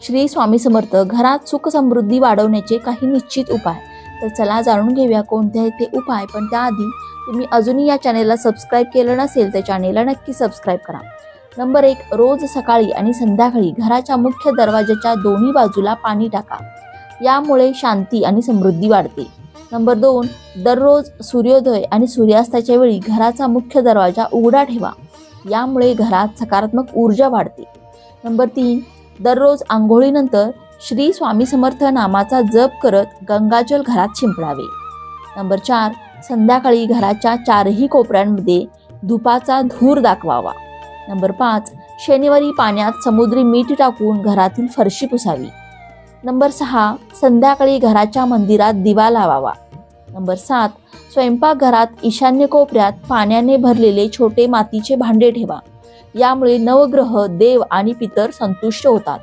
श्री स्वामी समर्थ घरात सुख समृद्धी वाढवण्याचे काही निश्चित उपाय. तर चला जाणून घेऊया कोणते आहेत ते उपाय. पण त्याआधी तुम्ही अजूनही या चॅनेलला सबस्क्राईब केलं नसेल तर चॅनेलला नक्की सबस्क्राईब करा. नंबर 1, रोज सकाळी आणि संध्याकाळी घराच्या मुख्य दरवाजाच्या दोन्ही बाजूला पाणी टाका. यामुळे शांती आणि समृद्धी वाढते. नंबर 2, दररोज सूर्योदय आणि सूर्यास्ताच्या वेळी घराचा मुख्य दरवाजा उघडा ठेवा. यामुळे घरात सकारात्मक ऊर्जा वाढते. नंबर 3, दररोज आंघोळीनंतर श्री स्वामी समर्थ नामाचा जप करत गंगाजल घरात शिंपडावे. नंबर 4, संध्याकाळी घराच्या चारही कोपऱ्यांमध्ये धुपाचा धूर दाखवावा. नंबर 5, शनिवारी पाण्यात समुद्री मीठ टाकून घरातील फरशी पुसावी. नंबर 6, संध्याकाळी घराच्या मंदिरात दिवा लावावा. नंबर 7, स्वयंपाकघरात ईशान्य कोपऱ्यात पाण्याने भरलेले छोटे मातीचे भांडे ठेवा. यामुळे नवग्रह, देव आणि पितर संतुष्ट होतात.